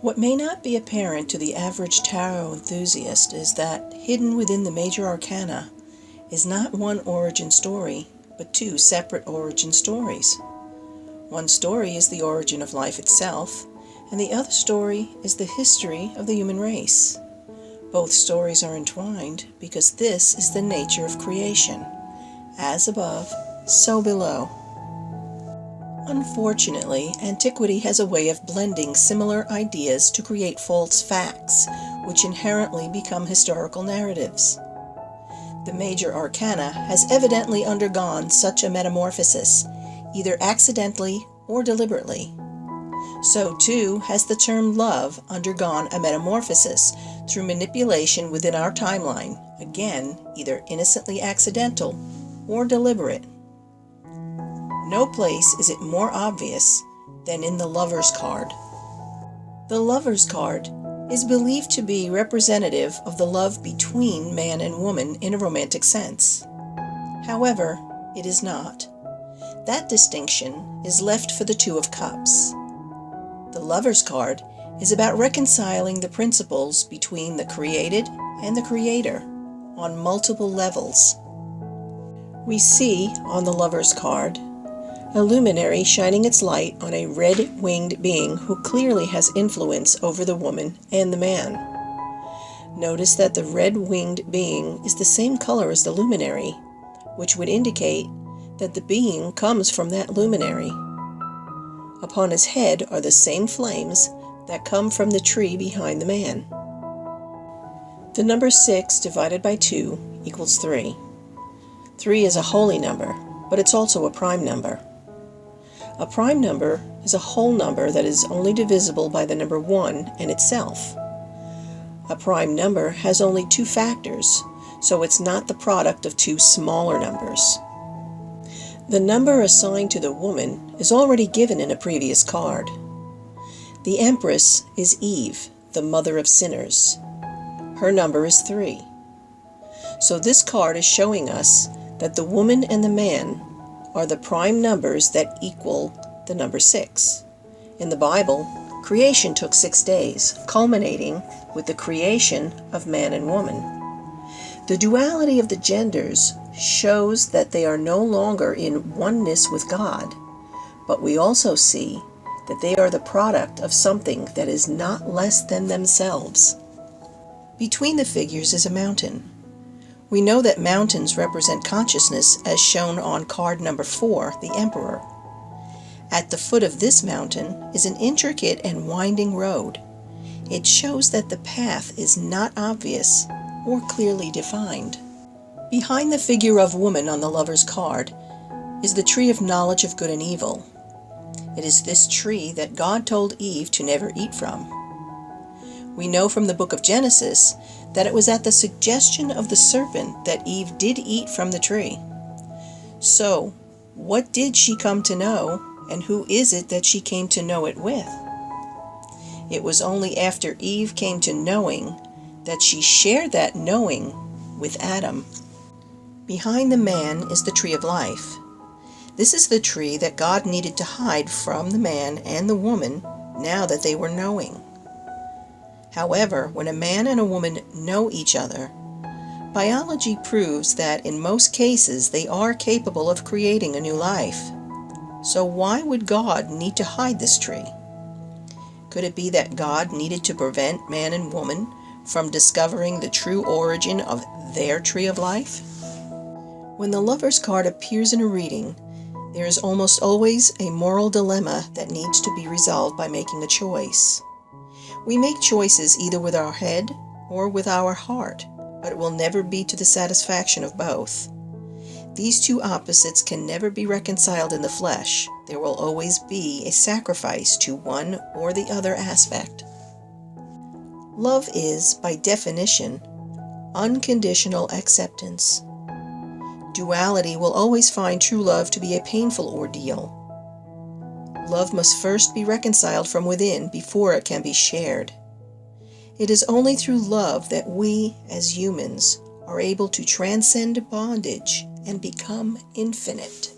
What may not be apparent to the average tarot enthusiast is that hidden within the major arcana is not one origin story, but two separate origin stories. One story is the origin of life itself, and the other story is the history of the human race. Both stories are entwined because this is the nature of creation. As above, so below. Unfortunately, antiquity has a way of blending similar ideas to create false facts, which inherently become historical narratives. The major arcana has evidently undergone such a metamorphosis, either accidentally or deliberately. So too has the term love undergone a metamorphosis through manipulation within our timeline, again, either innocently accidental or deliberate. No place is it more obvious than in the Lover's card. The Lover's card is believed to be representative of the love between man and woman in a romantic sense. However, it is not. That distinction is left for the Two of Cups. The Lover's card is about reconciling the principles between the created and the creator on multiple levels. We see on the Lover's card a luminary shining its light on a red-winged being who clearly has influence over the woman and the man. Notice that the red-winged being is the same color as the luminary, which would indicate that the being comes from that luminary. Upon his head are the same flames that come from the tree behind the man. The number 6 divided by 2 equals 3. 3 is a holy number, but it's also a prime number. A prime number is a whole number that is only divisible by the number 1 and itself. A prime number has only two factors, so it's not the product of two smaller numbers. The number assigned to the woman is already given in a previous card. The Empress is Eve, the mother of sinners. Her number is 3. So this card is showing us that the woman and the man are the prime numbers that equal the number 6. In the Bible, creation took 6 days, culminating with the creation of man and woman. The duality of the genders shows that they are no longer in oneness with God, but we also see that they are the product of something that is not less than themselves. Between the figures is a mountain. We know that mountains represent consciousness as shown on card number 4, the Emperor. At the foot of this mountain is an intricate and winding road. It shows that the path is not obvious or clearly defined. Behind the figure of woman on the Lover's card is the tree of knowledge of good and evil. It is this tree that God told Eve to never eat from. We know from the book of Genesis that it was at the suggestion of the serpent that Eve did eat from the tree. So, what did she come to know, and who is it that she came to know it with? It was only after Eve came to knowing that she shared that knowing with Adam. Behind the man is the tree of life. This is the tree that God needed to hide from the man and the woman now that they were knowing. However, when a man and a woman know each other, biology proves that in most cases they are capable of creating a new life. So why would God need to hide this tree? Could it be that God needed to prevent man and woman from discovering the true origin of their tree of life? When the Lover's card appears in a reading, there is almost always a moral dilemma that needs to be resolved by making a choice. We make choices either with our head or with our heart, but it will never be to the satisfaction of both. These two opposites can never be reconciled in the flesh. There will always be a sacrifice to one or the other aspect. Love is, by definition, unconditional acceptance. Duality will always find true love to be a painful ordeal. Love must first be reconciled from within before it can be shared. It is only through love that we, as humans, are able to transcend bondage and become infinite.